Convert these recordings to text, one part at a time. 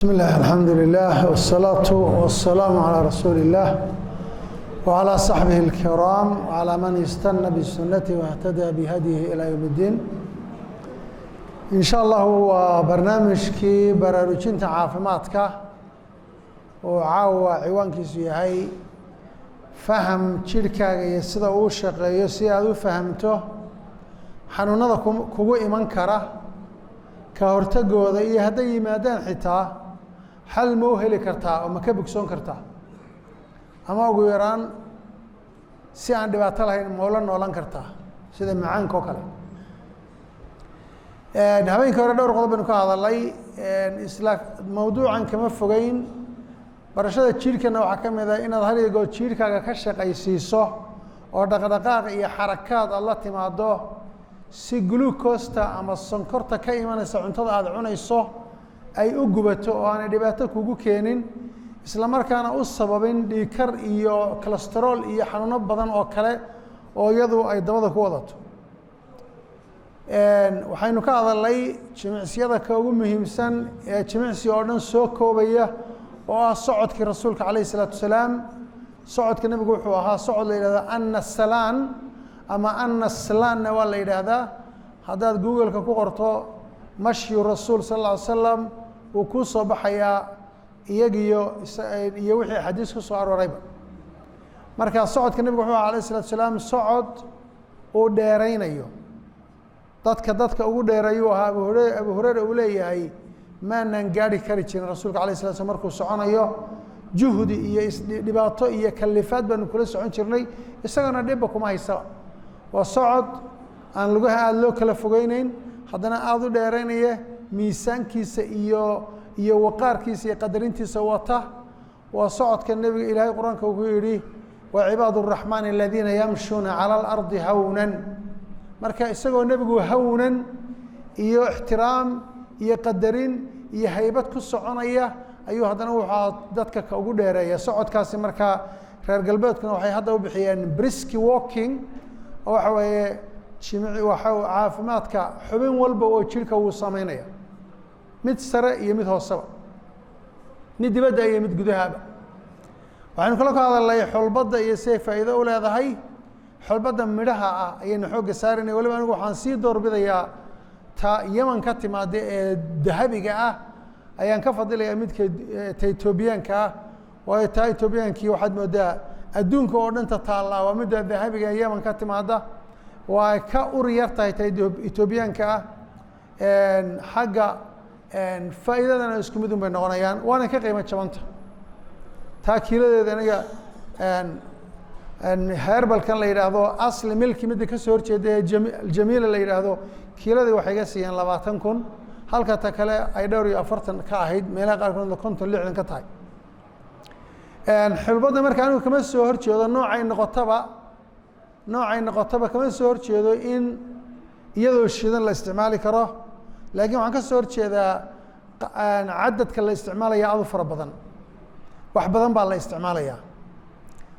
بسم الله الحمد لله والصلاة والسلام على رسول الله وعلى صحبه الكرام وعلى من يستنى بسنته واهتدى بهديه إلى يوم الدين إن شاء الله هو برنامجكي براروجينتا عافمادك وعاوة ciwaankiisu yahay faham jirkaaga iyo sida uu shaqeeyo si aad u fahamto xanuunada kugu iman kara ka hortagooda iyo hadday yimaadaan xitaa xal ma u heli kartaa oo ma ka bogsoon kartaa ama ugu yaraan si aan dhibaato lahayn ma ula noolan kartaa sida macaanka oo kale habeenkii hore dhowr qodob baynu ka hadalay isla mawduucan kama fogeyn barashada jirkana waxaa ka mid ah inaad har iyo goor jirkaaga ka shaqaysiiso oo dhaqdhaqaaq iyo xarakaad aad la timaado si glucose-ta ama sonkorta ka imanaysa cuntada aad cunayso ay u gubato oo aanay dhibaato kugu keenin isla markaana u sababin dhiigkar iyo cholesterol iyo xanuuno badan oo kale oo iyadu ay dabada ku wadato waxaynu ka hadalnay jimicsiyada ka ugu muhiimsan ee jimicsi oo dhan soo koobaya oo ah socodkii rasuulka calayhi salaatu wasalaam socodka nebigu wuxuu ahaa socod la yidhahdo annasalaan ama annaslanna waa la yidhaahdaa haddaad google-ka ku qorto mashyu rasuul sal alla ly slam wuu kuu soo baxayaa iyagiyo wixii xadiis ku soo aroorayba marka socodka nebigu wuxuu aha alayh salatu wasalaam socod uu dheeraynayo dadka ugu dheereeyuu ahaa abu hureyre uu leeyahay maanaan gaari kari jirin rasuulka alayh slat slam markuu soconayo juhdi iyo isdhibaato iyo kalifaad baanu kula socon jirnay isagana dhibba kuma haysaba waa socod aan lugaha aada loo kala fogeyneyn haddana aada u dheeraynaya miisaankiisa iyo waqaarkiisa iyo qadarintiisa wata waa socodka nebiga ilaahay qur-aanka uu ku yidhi waa cibaad الraxmaan aladiina yamshuuna calى اlardi hawnan marka isagoo nebigu hawnan iyo ixtiraam iyo qadarin iyo haybad ku soconaya ayuu haddana wuxuu dadka ka ugu dheereeya socodkaasi markaa reer galbeedkuna waxay hadda u bixiyeen brisk walking oo waxa weeye caafimaadka xubin walba oo jirka wuu sameynaya mid sare iyo mid hooseba mid dibadda iyo mid gudahaba waxaynu kala ka hadalnay xolbadda iyo siday faa'iido u leedahay xolbadda midhaha ah ayaynu xoogga saaraynay waliba anigu waxaan sii doorbidayaa ta yeman ka timaada ee dahabiga ah ayaan ka fadilayaa midka ta etoobiyaanka ah waayo taa etoobiyaankii waxaad moodaa adduunka oo dhanta taallaa waa midda dahabiga ee yeman ka timaada waa ka uri yar tahay ta etoobiyaanka ah xagga faa'iidadana isku mid un bay noqonayaan waana ka qiimo jabanta taa kiiladeeda aniga herbalkan la yidhaahdo asli milki midda kasoo horjeeda ee jamiila la yidhaahdo kiiladii waxay ga siiyeen 20,000 halka ta kale ay dhowr iyo 40 ka ahayd meelaha qaarkoodna 50-60 ka tahay xulbadda marka anigu kama soo horjeedo noocay noqotaba kama soo horjeedo in iyadoo shidan la isticmaali karo laakiin waxaan ka soo horjeedaa cadadka la isticmaalaya aad u fara badan wax badan baa la isticmaalayaa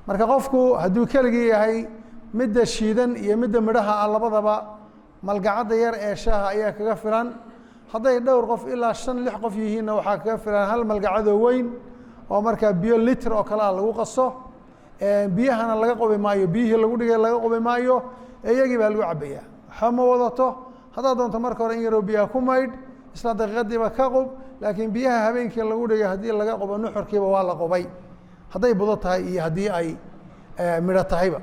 marka qofku hadduu keligii yahay midda shiidan iyo midda midhaha ah labadaba malgacadda yar ee shaaha ayaa kaga filan hadday dhowr qof ilaa 5-6 qof yihiinna waxaa kaga filan hal malgacadoo weyn oo markaa biyo litr oo kalea lagu qaso biyahana laga qobi maayo biyihii lagu dhigay laga qobi maayo iyagii baa lagu cabayaa waxa ma wadato haddaad doonto marka hore in yaroo biyaha ku maydh isla daqiiqadiiba ka qob laakiin biyaha habeenkii lagu dhigay haddii laga qobo nuxurkiiba waa la qobay hadday budo tahay iyo haddii ay midho tahayba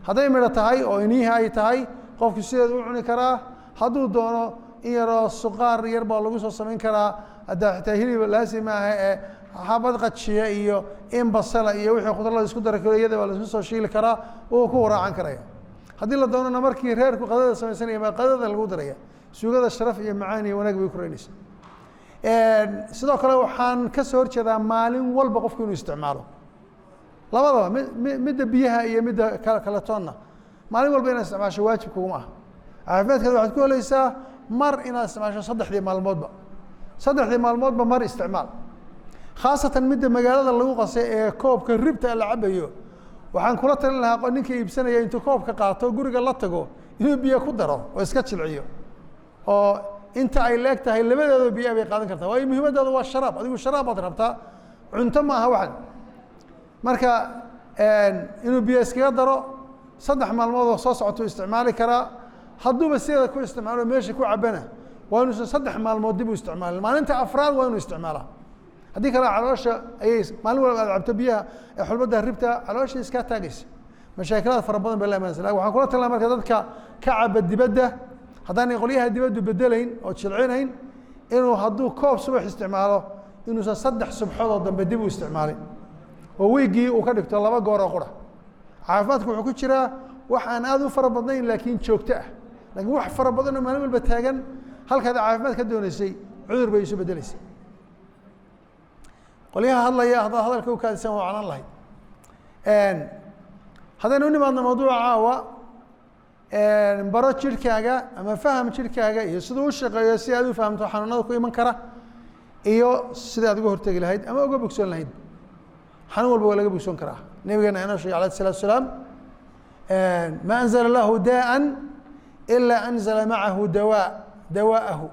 hadday midho tahay oo inihi ay tahay qofku sideedu u cuni karaa hadduu doono in yaroo suqaar yar baa lagu soo samayn karaa haddaa xitaa hilib laazim maaha ee xabad qajiya iyo in basala iyo wixii khudrada isku dara karo iyada baa la isku soo shiili karaa wuu ku waraacan karaya haddii la doonana markii reerku qadada samaysanaya baa qadada lagu daraya suugada sharaf iyo macaan iyo wanaag bay koreynaysa sidoo kale waxaan ka soo horjeedaa maalin walba qofku inuu isticmaalo labadaba midda biyaha iyo midda kaletoonna maalin walba inaad isticmaasho waajib kuguma aha caafimaadkeeda waxaad ku helaysaa mar inaad isticmaasho 3 maalmoodba mar isticmaal khaasatan midda magaalada lagu qasay ee koobka ribta la cabayo waxaan kula talin lahaa ninka iibsanaya intuu koobka qaato guriga la tago inuu biyo ku daro oo iska jilciyo oo inta ay leeg tahay labadeeda biyo bay qaadan kartaa waayo muhiimadooda waa sharaab adigu sharaab baad rabtaa cunto ma aha waxan marka inuu biyo iskaga daro 3 maalmood oo soo socoto isticmaali karaa hadduuba sideeda ku isticmaalo meesha ku cabana waa inuu 3 maalmood dib u isticmaalo maalinta afraad waa inuu isticmaalaa haddii kale caloosha ayay maalin walba aad cabto biyaha ee xulbada ribta caloosha iska taagaysa mashaakilada fara badan baa la imaanaysa waxaan kula talinayaa marka dadka ka caba dibadda haddaan qolyaha dibaddu bedelayn oo jilcinayn inuu hadduu koob subax isticmaalo inuusan 3 subaxood dambe dib u isticmaalin oo weygii uu ka dhigto 2 goor oo qura caafimaadku wuxuu ku jiraa wax aan aad u fara badnayn laakiin joogto ah laakiin wax fara badan oo maalin walba taagan halkaad caafimaad ka doonaysay cudur bay isu bedelaysay qolyaha hadlaya hadalka u kaadisan waa calan lahayd haddaynu u nimaadno mawduuca caawa baro jirkaaga ama faham jirkaaga iyo siduu u shaqeeyo si aad u fahamto xanuunada ku iman kara iyo sida aad uga hortegi lahayd ama uga bogsoon lahayd xanuun walba waa laga bogsoon karaa nabigeena inoo sheegay alayhi salaatu wasalaam ma anzala lahu daa'an ilaa anzala macahu dawaa'ahu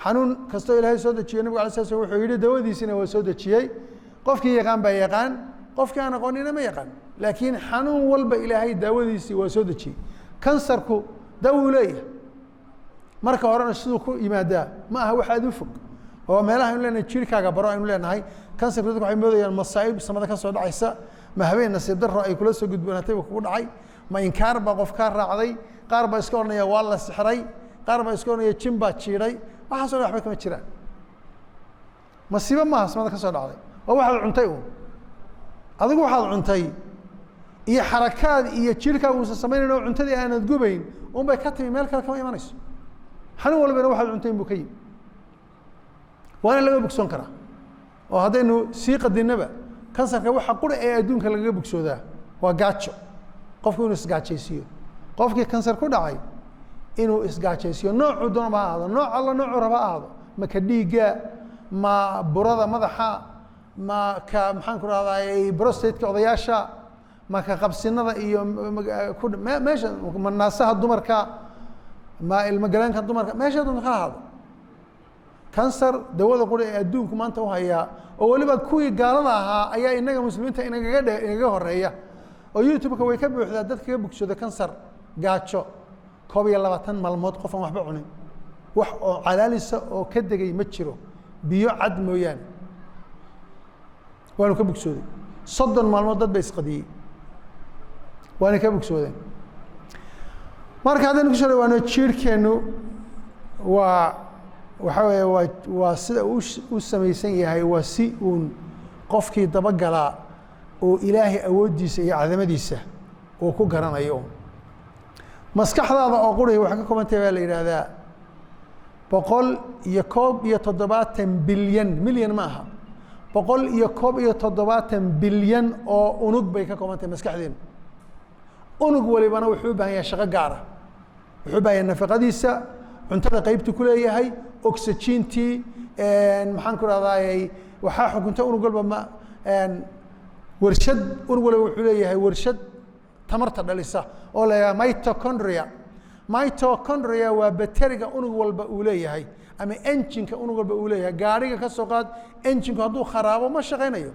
xanuun kastoo ilaahay soo dejiyo nabigu alayhi salaatu wuxuu yidhi dawadiisina waa soo dejiyey qofkii yaqaan baa yaqaan qofkii aan aqoonina ma yaqaan laakiin xanuun walba ilaahay daawadiisii waa soo dejiyey kansarku dawo leeyahay marka horena siduu ku yimaadaa ma aha wax aad u fog oo meelaha aynu leenahay jirkaaga baro aynu leenahay kansarku dadku waxay moodayaan masaa'ib samada ka soo dhacaysa ma habeen nasiib darro ay kula soo gudboonaatay kugu dhacay ma inkaar baa qof kaa raacday qaar baa iska odhanaya waa la sixray qaar baa iska odhanaya jin baa jiidhay waxaasoo dhan waxba kama jiraan masiibo maaha samada ka soo dhacday waa waxaad cuntay uun adigu waxaad cuntay iyo xarakaad iyo jirkaaga uusan samaynayn oo cuntadii aanad gubayn un bay ka timi meel kale kama imanayso xanuun walbana waxaad cuntayn buu ka yimi waana laga bogsoon karaa oo haddaynu sii qadinnaba kansarka waxa qura ee adduunka lagaga bogsoodaa waa gaajo qofku inuu isgaajaysiiyo qofkii kansar ku dhacay inuu isgaajaysiiyo noocuu doonaba ha ahaado nooc alla noocuu raba ha ahaado ma ka dhiigga ma burada madaxa ma ka maxaan ku rahdaa brostateka odayaasha ma ka qabsinada iyo meesha ma naasaha dumarka ma ilmagaleenka dumarka meesha doonta kala ahaado kansar dawada qura ee adduunku maanta u hayaa oo weliba kuwii gaalada ahaa ayaa inaga muslimiinta inagaga horeeya oo youtube-ka way ka buuxdaa dad kaga bogsooda kansar gaajo 21 maalmood qof aan waxba cunin wax oo calaalisa oo ka degay ma jiro biyo cad mooyaane waanu ka bogsooday 30 maalmood dad bay isqadiyey waana ka bogsoodeen marka haddaynu ku soo dhawaano jiirhkeennu waa waxa weeye waa sida u samaysan yahay waa si uun qofkii dabagalaa oo ilaahay awooddiisa iyo cadamadiisa uu ku garanayo maskaxdaada oo quri waxay ka kooban tahay baa la yidhaahdaa 171 bilyan milyan ma aha 171 bilyan oo unug bay ka kooban tahay maskaxdeenu unug walibana wuxuu u baahan yahay shaqo gaara wuxuu u baahan yahay nafaqadiisa cuntada qaybtu ku leeyahay oxygentii maxaan ku rahdaayey waxaa xukunta unug walba ma warshad unug walba wuxuu leeyahay warshad tamarta dhalisa oo la yidhaha mitochondria waa bateriga unug walba uu leeyahay ama engineka unug walba uu leeyahay gaariga ka soo qaad enginku hadduu kharaabo ma shaqaynayo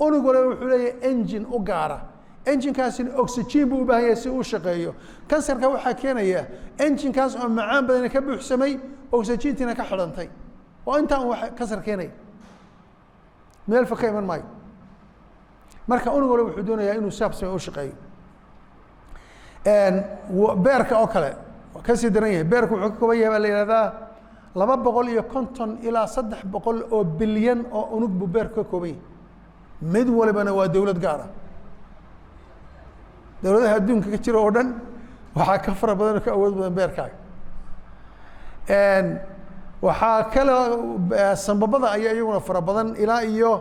unug walba wuxuu leeyahay engine u gaara enginkaasina oxygen buu u baahan yahay si uu shaqeeyo kansarka waxaa keenaya enginkaas oo macaan badana ka buuxsamay oxygentiina ka xidhantay oo intaa un wax kansar keenaya meel fog ka iman maayo marka unug walba wuxuu doonayaa inuu saabsame u shaqeeyo beerka oo kale kasii daran yahay beerku wuxuu ka kooban yahay baa la yihahdaa 250 ilaa 300 oo bilyan oo unug buu beerku ka kooban yahay mid walibana waa dawlad gaar ah dawladaha adduunka ka jira oo dhan waxaa ka fara badan oo ka awood badan beerkaaga waxaa kale sanbabada ayaa iyaguna fara badan ilaa iyo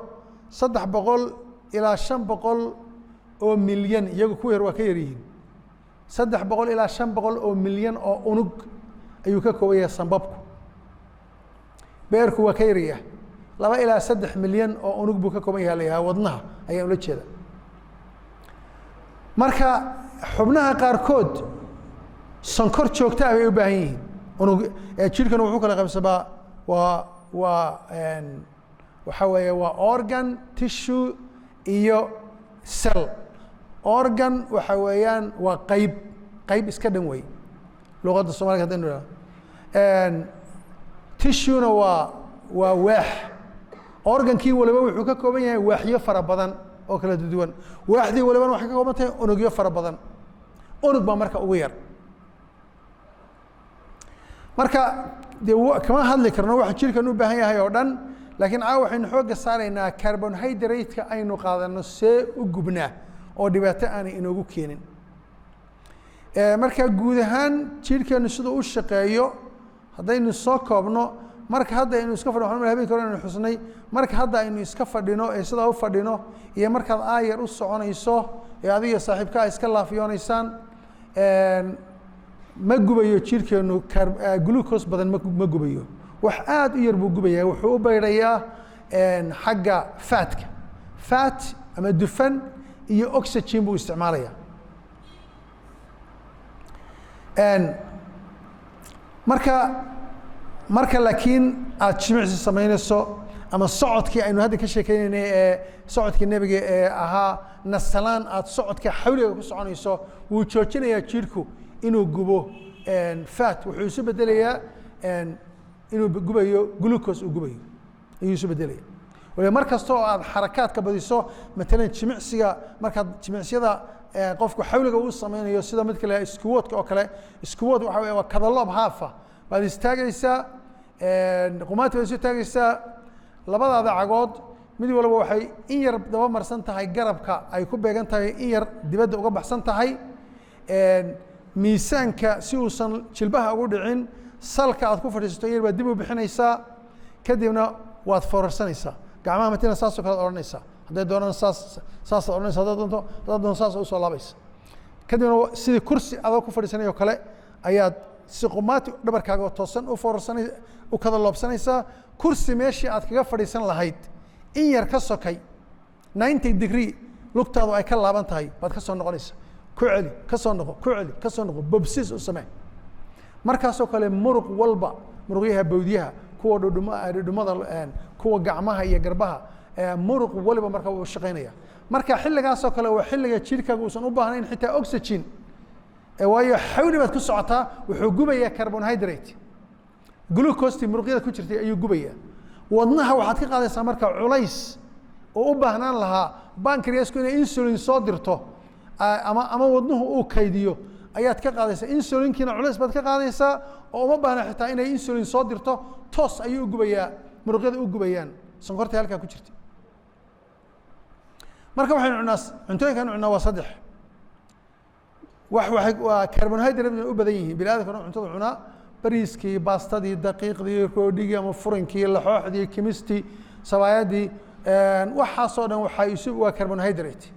300 ilaa 500 oo milyan iyagu ku yar waa ka yar yihiin 300 ilaa 500 oo milyan oo unug ayuu ka kooban yahay sanbabku beerku waa ka yar yahay 2 ilaa 3 milyan oo unug buu ka kooban yahay la yahay wadnaha ayaan ula jeeda marka xubnaha qaarkood sonkor joogta ah bay u baahan yihiin jirkan wuxuu kala qaybsamaa waxa weeye waa organ tissue iyo cell organ waxa weeyaan waa qayb iska dhan wey luqadda Soomaaliga haddaynu idhaahdo tissue-na waa waax organkii waliba wuxuu ka kooban yahay waaxyo fara badan oo kala duwan waaxdii walibana waxay ka kooban tahay unugyo fara badan unug baa marka ugu yar marka dee kama hadli karno waxa jirkan u baahan yahay oo dhan laakiin waxaynu xoogga saaraynaa carbohydrate-ka aynu qaadano see u gubnaa oo dhibaato aanay inoogu keenin marka guud ahaan jirkeenu siduu u shaqeeyo haddaynu soo koobno marka hadda aynu iska fadhino waxaan habeenkii hore aynu xusnay marka hadda aynu iska fadhino ee sidaa u fadhino iyo markaad aayar u soconayso ee adiga saaxiibkaa iska laafiyoonaysaan ma gubayo jirkeenu glucose badan ma gubayo wax aad u yar buu gubayaa wuxuu u beydhayaa xagga fat ama dufan iyo oxygen buu isticmaalayaa marka laakiin aad jimicsi samaynayso ama socodkii aynu hadda ka sheekeynaynay ee socodkii nebiga ee ahaa nasalaan aad socodka xawliga ku soconayso wuu joojinayaa jirku inuu gubo fat wuxuu isu bedelayaa inuu gubayo glucose uu gubayo ayuu isu bedelaya waliba mar kasta oo aad xarakaadka badiso matalan jimicsiga markaad jimicsiyada qofku xawliga uu samaynayo sida mid kale squat oo kale squat waxa weeye waa kadaloob haafa baad istaagaysaa qumaati baad isu taagaysaa labadaada cagood mid walba waxay in yar daba marsan tahay garabka ay ku beegan tahay in yar dibadda uga baxsan tahay miisaanka si uusan jilbaha ugu dhicin salka aad ku fadhiisato in yar baad dib u bixinaysaa kadibna waad foorarsanaysaa gacmaha matina saasoo kale odhanaysaa hadday doonaan saasaad odhanaysa haddaad doonto saas usoo laabaysa kadibna sidii kursi adoo ku fadhiisanayoo kale ayaad si qumaati dhabarkaaga oo toosan u kada loobsanaysaa kursi meeshii aad kaga fadhiisan lahayd in yar ka sokay 90 degree lugtaadu ay ka laaban tahay baad ka soo noqonaysa ku celi ka soo noqo ku celi ka soo noqo bobsis u samee markaasoo kale muruq walba muruqyaha bawdyaha kuwa dhudhumada kuwa gacmaha iyo garbaha muruq waliba marka uu shaqaynaya marka xilligaasoo kale waa xilliga jirkaaga uusan u baahnayn xitaa oxygen waayo xawli baad ku socotaa wuxuu gubayaa carbohydrate glucose muruqyada ku jirtay ayuu gubayaa wadnaha waxaad ka qaadaysaa marka culays oo u baahnaan lahaa pancreasku inay insulin soo dirto ama wadnuhu uu kaydiyo ayaad ka qaadaysaa insulinkiina culays baad ka qaadaysaa oo uma baahna xitaa inay insulin soo dirto toos ayuu u gubayaa muruqyada u gubayaan sonkorta halkaa ku jirta marka waxaynu cunaa cuntooyinkan cunaa waa saddex waa carbohydrate u badan yihiin bini aadamka cuntada cunaa bariiskii baastadii daqiiqdii roodhigii ama furinkii laxooxdii kimistii sabaayadii waxaasoo dhan waa carbohydrate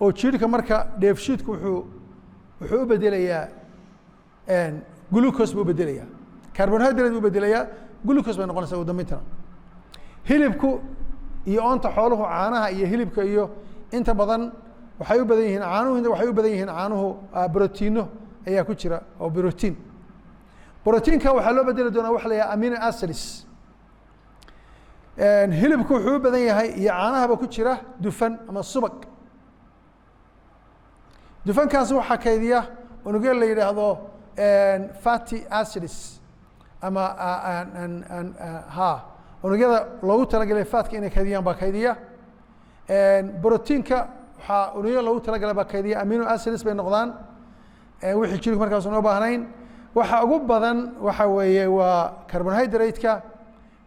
oo jirka marka dheefshiidku wuxuu u bedelayaa glucose buu u bedelayaa carbohydrate buu bedelayaa glucose bay noqonaysaa ugu dambayntana hilibku iyo oonta xooluhu caanaha iyo hilibka iyo inta badan waxay u badan yihiin caanuhu brotiino ayaa ku jira oo brotiinka waxaa loo bedeli doonaa waxa la yidhaha amino acids hilibku wuxuu u badan yahay iyo caanahaba ku jira dufan ama subag dufankaasi waxaa kaydiya unugyo la yidhaahdo fatty acids ama unugyada loogu talagalay fatka inay kaydiyaan baa kaydiya brotiinka waxaa unugyo loogu talagalay baa kaydiya amino acids bay noqdaan wixii jirku markaas unoo baahnayn waxa ugu badan waxa weeye waa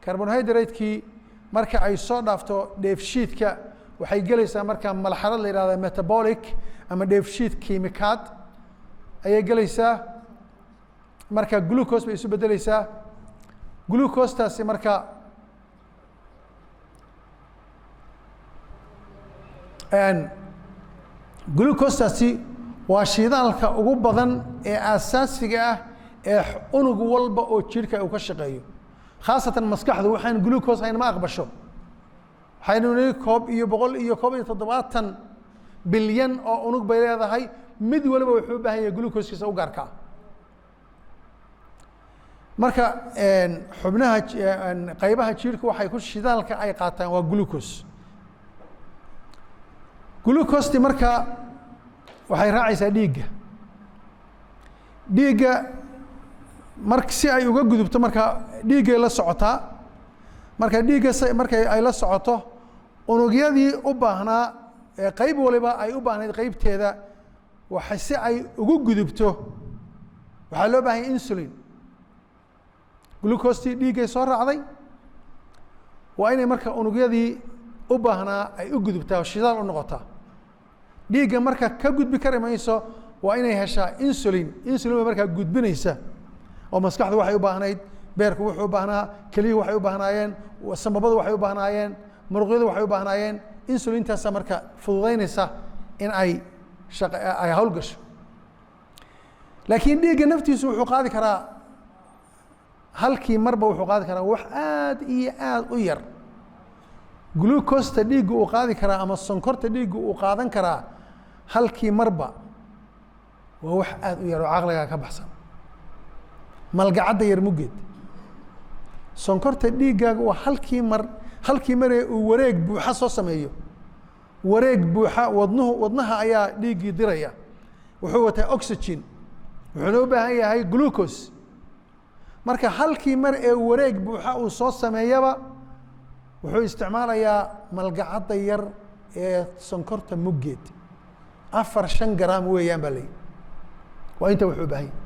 carbohydratekii marka ay soo dhaafto dheefshiidka waxay gelaysaa marka malxarad la yihahda metabolic ama dheefshiid kiimikaad ayay gelaysaa marka glucose bay isu bedeleysaa glucosetaasi marka glucosetaasi waa shidaalka ugu badan ee aasaasiga ah ee unug walba oo jirka uu ka shaqeeyo khaasatan maskaxdu waxaan glucose hayn ma aqbasho waxaynu nihi 170 bilyan oo unug bay leedahay mid waliba wuxuu u baahan yahay glucose-kiisa u gaarka marka xubnaha qaybaha jirka waxay ku shidaalka ay qaataan waa glucose glucose marka waxay raacaysaa dhiigga marka si ay uga gudubto marka dhiigay la socotaa marka dhiigga markay ay la socoto unugyadii u baahnaa qayb waliba ay u baahnayd qaybteeda waxa si ay ugu gudubto waxaa loo baahan yahay insulin glucose dhiiggay soo raacday waa inay marka unugyadii u baahnaa ay u gudubtaa shidaal u noqotaa dhiigga marka ka gudbi kari mayso waa inay heshaa insulin bay markaa gudbinaysa oo maskaxdu waxay u baahnayd beerku wuxuu u baahnaa keliyuhu waxay u baahnaayeen sambabadu waxay u baahnaayeen muruqyadu waxay u baahnaayeen insulintaasa marka fududaynaysa in ay hawl gasho laakiin dhiigga naftiisu wuxuu qaadi karaa halkii marba wuxuu qaadi karaa wax aad iyo aad u yar glucose dhiigga uu qaadi karaa ama sonkorta dhiigga uu qaadan karaa halkii marba waa wax aad u yar oo caqliga ka baxsan malgacadda yar muggeed sonkorta dhiiggaaga waa halkii maree uu wareeg buuxa soo sameeyo wareeg buuxa wadnaha ayaa dhiiggii diraya wuxuu wataa oxygen wuxuuna u baahan yahay glucose marka halkii mar ee wareeg buuxa uu soo sameeyaba wuxuu isticmaalayaa malgacadda yar ee sonkorta muggeed 4-5 gram weeyaan baa leeyahy waa inta wuxuu u baahan yahay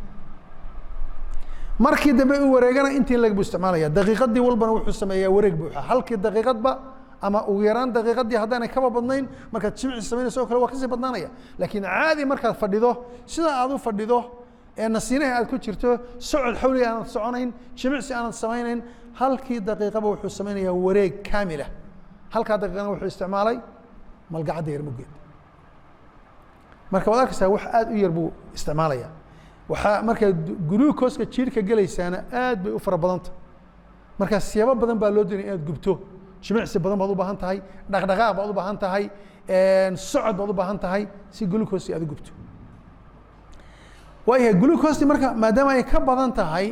markii dambe uu wareegana intii lagu isticmaalaya daqiiqadii walbana wuxuu sameeyaa wareeg buuxa halkii daqiiqadba ama ugu yaraan daqiiqadii haddaanay kaba badnayn markaad jimicsi samaynayso oo kale waa kasii badnaanaya laakiin caadi markaad fadhido sida aad u fadhido ee nasiinaha aad ku jirto socod xawli aanad soconayn jimicsi aanad samaynayn halkii daqiiqaba wuxuu samaynayaa wareeg kaamila halkaa daqiiqana wuxuu isticmaalay malgacadda yar muggeed marka waad arkaysaa wax aad u yar buu isticmaalaya waxaa marka glucose-ka jirka gelaysaana aad bay u fara badanta marka siyaabo badan baa loo doonaya inaad gubto jimicsi badan baad u baahan tahay dhaqdhaqaaq baad u baahan tahay socod baad u baahan tahay si glucose aad u gubto waayahay glucose marka maadaama ay ka badan tahay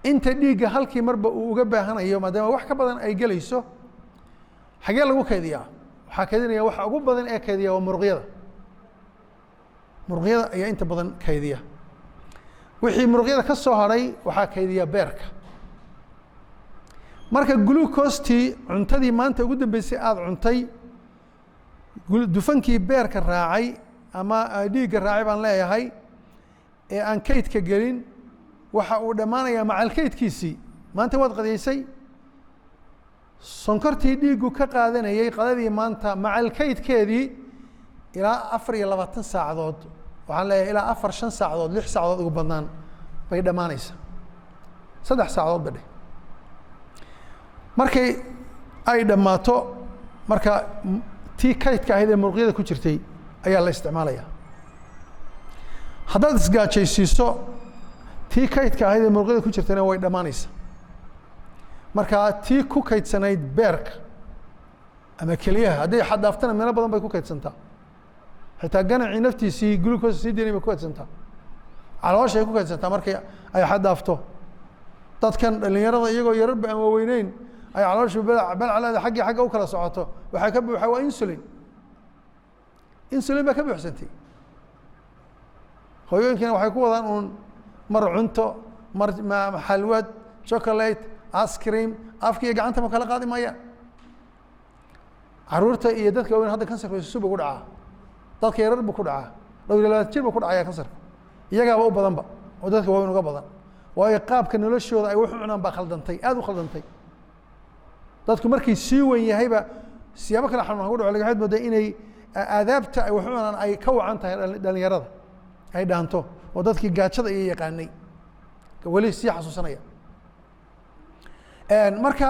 inta dhiigga halkii marba uu uga baahanayo maadaama wax ka badan ay gelayso xagee lagu kaydiyaa waxaa kaydinaya waxa ugu badan ee kaydiya waa muruqyada ayaa inta badan kaydiya wixii muruqyada ka soo haray waxaa kaydiya beerka marka glucose cuntadii maanta ugu dambeysay aad cuntay dufankii beerka raacay ama dhiigga raacay baan leeyahay ee aan kaydka gelin waxa uu dhammaanayaa macal kaydkiisii maanta waad qadaysay sonkortii dhiiggu ka qaadanayay qadadii maanta macal kaydkeedii ilaa 24 saacadood waxaan leeyahay ilaa 4-5 saacadood 6 saacadood ugu badnaan bay dhammaanaysaa 3 saacadood ba dheh markay ay dhammaato marka tii kaydka ahayd ee muruqyada ku jirtay ayaa la isticmaalaya haddaad isgaajaysiiso tii kaydka ahayd ee muruqyada ku jirtayna way dhammaanaysaa marka tii ku kaydsanayd beerka ama keliyaha hadday xad dhaaftana meelo badan bay ku kaydsantaa xitaa ganacii naftiisii glucose sii deynay bay ku kaydsantaa calooshay ku kaydsantaa markay ay xad dhaafto dadkan dhalinyarada iyagoo yararba aan waaweyneyn ay calooshu balcaleeda xagga u kala socoto waxaa ka buuxa waa insulin baa ka buuxsantay hooyooyinkina waxay ku wadaan uun mar cunto mar xalwad chocolate ice cream afka iyo gacanta ma kala qaadi maayaan caruurta iyo dadka waaweyn hadda kansarka isuba ku dhacaa dadka yarar buu ku dhacaa 20 jir buu ku dhacaya kansarka iyagaaba u badanba oo dadka waaweyn uga badan waayo qaabka noloshooda ay wax u cunaan baa khaldantay aad u khaldantay dadku markay sii weyn yahayba siyaabo kale xanuun ugu dhaco laga moodaa inay aadaabta ay wax u cunaan ay ka wacan tahay dhalinyarada ay dhaanto oo dadkii gaajada iyo yaqaanay weli sii xasuusanaya marka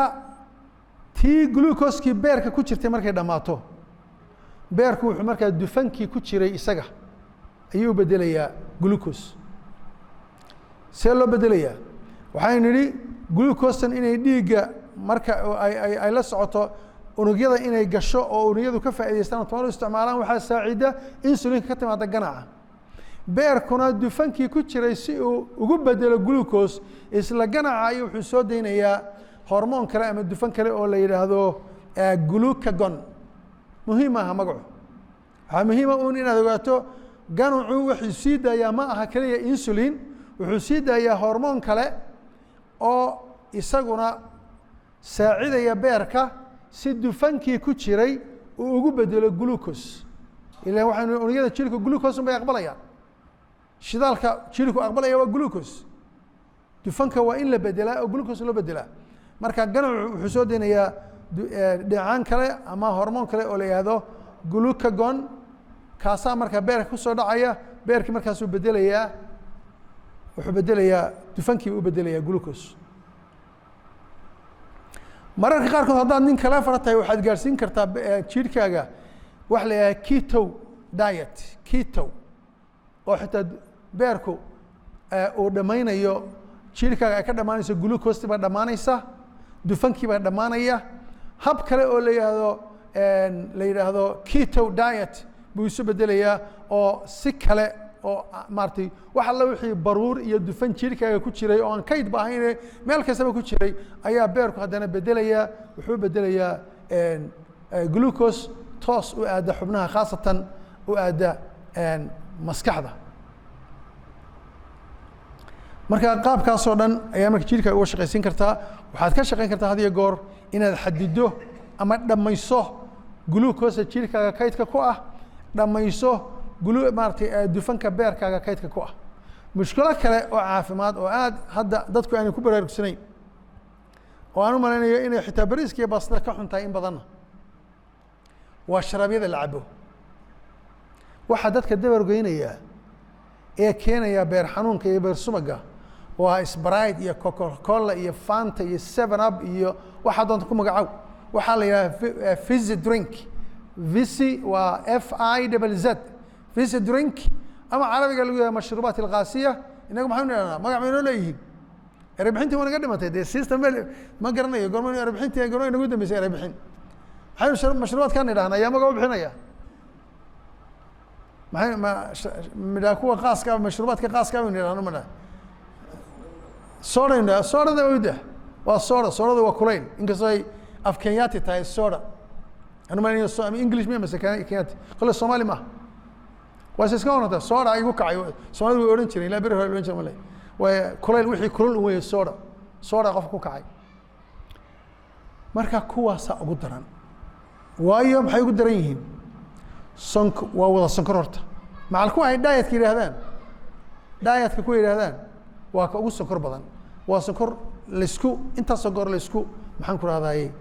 tii glucose-kii beerka ku jirtay markay dhammaato beerku wuxuu markaa dufankii ku jiray isaga ayuu bedelayaa glucose see loo bedelayaa waxaynu nidhi glucose-tan inay dhiigga marka ay la socoto unugyada inay gasho oo unugyadu ka faa'idaystaan tamar isticmaalaan waxaa saacida insulinka ka timaada ganaca beerkuna dufankii ku jiray si uu ugu bedelo glucose isla ganaca ayuu wuxuu soo deynayaa hormoon kale ama dufan kale oo la yidhaahdo glucagon muhiim aha magacu waxaa muhiima uun inaad ogaato ganacu wuxuu sii daayaa ma aha keliya insulin wuxuu sii daayaa hormoon kale oo isaguna saacidaya beerka si dufankii ku jiray uu ugu bedelo glucose ilaan waxaan unugyada jirka glucose bay aqbalayaan shidaalka jirku aqbalaya waa glucose dufanka waa in la bedelaa oo glucose loo bedelaa marka ganacu wuxuu soo deynayaa dheecaan kale ama hormoon kale oo la yidhaahdo glucagon kaasaa marka beerka kusoo dhacaya beerkii markaasuu bedelayaa wuxuu bedelayaa dufankii u bedelayaa glucose mararka qaarkood haddaad nin kale fara tahay waxaad gaadhsiin kartaa jirkaaga waxa la yidhaha keto diet keto oo xitaa beerku uu dhammaynayo jirkaaga ay ka dhammaanayso glucose baa dhammaanaysa dufankii baa dhammaanaya hab kale oo la yidhaahdo keto diet buu isu bedelayaa oo si kale oo maaratay wax alla wixii baruur iyo dufan jirkaaga ku jiray oo aan kayd ba ahayn meel kastaba ku jiray ayaa beerku haddana bedelayaa wuxuu bedelayaa glucose toos u aada xubnaha khaasatan u aada maskaxda marka qaabkaasoo dhan ayaa marka jirkaaga uga shaqaysiin kartaa waxaad ka shaqayn kartaa had iyo goor inaad xadido ama dhammayso glucose jirkaaga kaydka ku ah dhammayso maaratay dufanka beerkaaga kaydka ku ah mushkilo kale oo caafimaad oo aad hadda dadku aanay ku baraarugsanayn oo aan u malaynayo inay xitaa bariiska iyo baastada ka xun tahay in badanna waa sharaabyada la cabo waxaa dadka dabargoynaya ee keenaya beer xanuunka iyo beer sumaga waa Sprite iyo Coca-Cola iyo Fanta iyo 7up iyo waxa doonta ku magacaw waxaa la yiraahdaa fizzy drink fizzy waa FIZZ fizzy drink ama carabiga lagu yiraahdo mashruubaat alqaasiya inagu maxaan niraahdaa magac ma leeyihiin erebixintii waa naga dhimatay de system ma garanayo gormo erebixintii gormo inagu dambeysay erebixin maxay mashruubaadkan niraahdaa ayaa magac u bixinaya maxay ma kuwa qaaska mashruubaadka qaaska ma niraahdo ma soda soda wada waa soda waa kulayl inkastoo ay af Kenyaati tahay soda anu ma English ma Kenyaati qolo Soomaali ma waa iska orantaa soda igu kacay Soomaali way oran jireen ilaa beri hore oran jireen malay waa kulayl wixii kulul u weey soda qof ku kacay marka kuwaas ugu daran waayo maxay ugu daran yihiin waa wada sonkor horta macal kuwa ay diet ka ku yiraahdaan waa ka ugu sonkor badan waa sonkor laysku inta sonkor laysku maxaan ku raadayay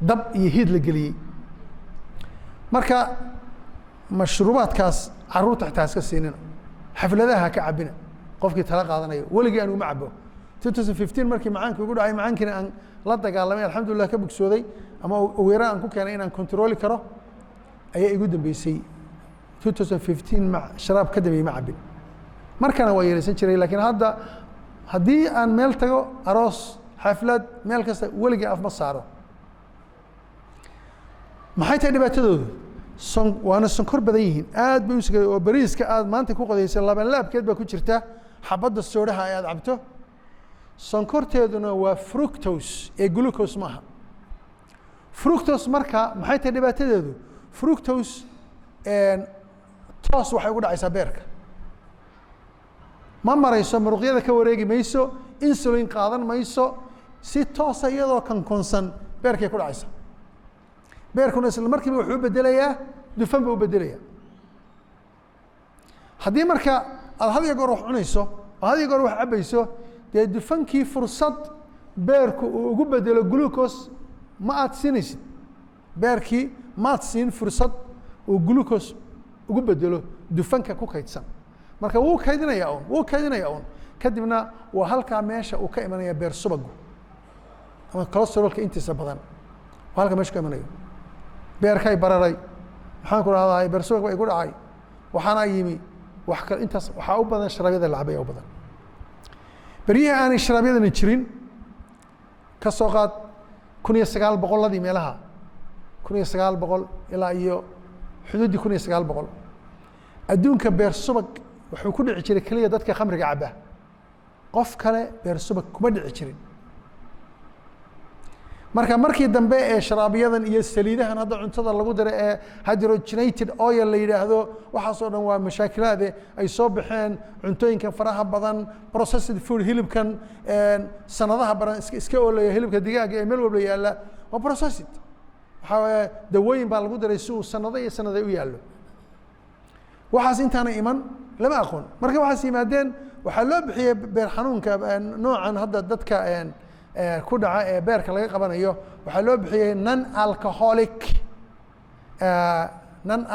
dab iyo hiid la geliyay marka mashruubaadkaas caruurta xitaa iska siinina xafladaha ka cabina qofkii tala qaadanayo waligii aan uma cabo 2015 markii macaanka ugu dhacay macaankina aan la dagaalamay alxamdulillah ka bogsooday ama weeraan aan ku keenay inaan control karo ayaa igu dambeysay 2015 sharaab ka dambeeyay ma cabin markana waa yeelaysan jiray laakiin hadda haddii aan meel tago aroos xaflad meel kasta weligii af ma saaro maxay tahay dhibaatadoodu waana sonkor badan yihiin aad bay u sigay oo bariiska aad maanta ku qodaysay laban laabkeed baa ku jirta xabadda soodaha ay aad cabto sonkorteeduna waa fructose ee glucose maaha fructose marka maxay tahay dhibaatadeedu fructose toos waxay ugu dhacaysaa beerka ma marayso muruqyada ka wareegi mayso insulin qaadan mayso si toosa iyadoo kankonsan beerkay ku dhacaysa beerkuna isla markiiba wuxuu bedelayaa dufan buu bedelayaa haddii marka aad had iyo goor wax cunayso oo had iyo goor wax cabayso dee dufankii fursad beerku uu ugu bedelo glucose ma aad siinaysid beerkii maad siin fursad uu glucose ugu bedelo dufanka ku kaydsan marka wuu kaydinayaa un kadibna waa halkaa meesha uu ka imanaya beer subagu ama cholesterolka intiisa badan waa halka meesha ka imanayo beerkay bararay maxaan ku rahdaa beer subag bay ku dhacay waxaana yimi wax kale intaas waxaa u badan sharabyada la cabay u badan beriyaha aanay sharabyadana jirin ka soo qaad 1900 meelaha 1900 ilaa iyo xuduudii 1900 adduunka beer subag wuxuu ku dhici jiray keliya dadka khamriga caba qof kale beer subag kuma dhici jirin marka markii dambe ee sharaabiyadan iyo saliidahan hadda cuntada lagu daro ee hydrogenated oil la yidhaahdo waxaasoo dhan waa mashaakilaade ay soo baxeen cuntooyinkan faraha badan processed food hilibkan sanadaha badan iska oolaya hilibka digaaga ee meel walba yaalla waa processed waxaa waaye dawooyin baa lagu daray si uu sanado iyo sanado u yaallo waxaas intaana iman lama aqoon marka waxaas yimaadeen waxaa loo bixiyey beer xanuunka noocan hadda dadka ku dhaca ee beerka laga qabanayo waxaa loo bixiyey non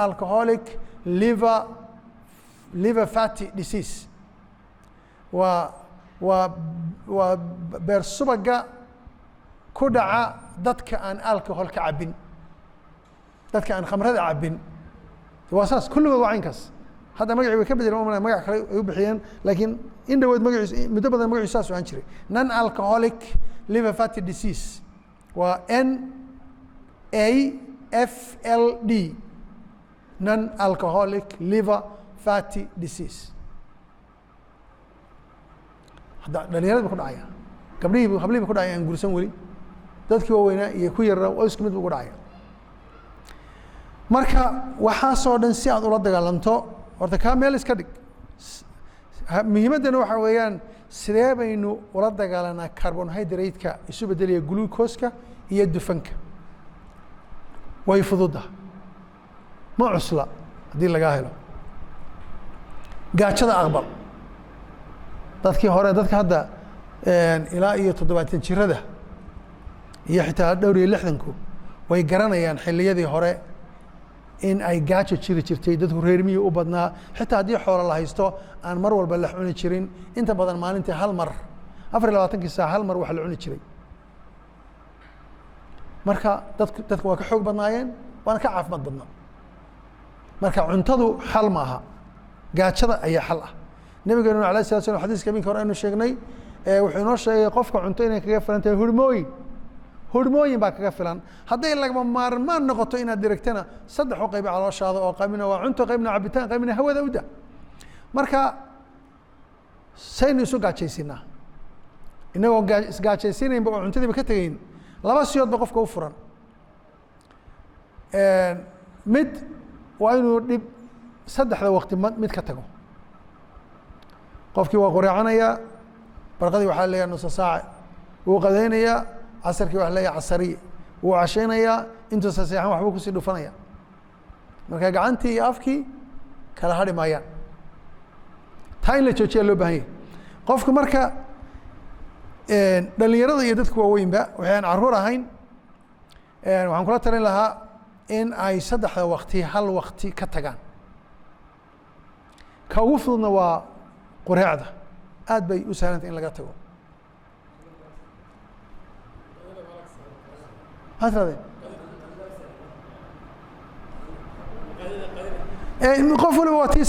alcoholic liver fatty disease waa beer subaga ku dhaca dadka aan alcohol ka cabin dadka aan khamrada cabin waa saas kulligood waa caynkaas hadda magacii way ka bedeleen magac kale ay u bixiyeen laakiin in dhawood magaciis muddo badan magaciisu saas ahaan jiray non alcoholic liver fatty disease waa NAFLD non alcoholic liver fatty disease hadda dhalinyarada ku dhacaya hablihii ku dhacaya aan guursan weli dadkii waaweynaa iyo ku yaraa oo isku mid ugu dhacaya marka waxaasoo dhan si aad ula dagaalanto horta kaa meel iska dhig muhiimaddana waxa weeyaan sidee baynu ula dagaalanaa carbohydrate-ka isu beddelaya glucose-ka iyo dufanka way fududa ma cusla haddii lagaa helo gaajada aqbal dadkii hore dadka hadda ilaa iyo 70 jirada iyo xitaa dhowr iyo 60ku way garanayaan xilliyadii hore in ay gaajo jiri jirtay dadku reer miyi u badnaa xitaa haddii xoolo la haysto aan mar walba la cuni jirin inta badan maalintii hal mar 24 saac hal mar wax la cuni jiray marka dadku waa ka xoog badnaayeen waana ka caafimaad badnaa marka cuntadu xal ma aha gaajada ayaa xal ah nabigeenu alayhi salaatu wasalaam xadiiska minka hore aynu sheegnay wuxuu inoo sheegay qofka cunto inay kaga filan tahay hurmooyin baa kaga filan hadday lagama maarmaan noqoto inaad diragtana 3 qayb calooshaada oo qaybna waa cunto qaybna cabitaan qaybna hawada u daa marka saynu isu gaajaysinaa inagoo isgaajaysiinaynba oo cuntadiiba ka tegayn laba siyoodba qofka u furan mid waa inuu dhib 3 waqti mid ka tago qofkii waa qureecanayaa barqadii waxaa leeyahay nus saac wuu qadaynayaa casarkii wax leeyahay casariye wuu cashaynayaa intuu saseexan waxbuu kusii dhufanaya marka gacantii iyo afkii kala hadhi maayaan taa in la joojiyaa loo baahan yahay qofku marka dhalinyarada iyo dadku waaweynba waxaan caruur ahayn waxaan kula talin lahaa in ay 3 waqti hal waqti ka tagaan ka ugu fududna waa qureecda aad bay u sahlanta in laga tago qof waliba waa tii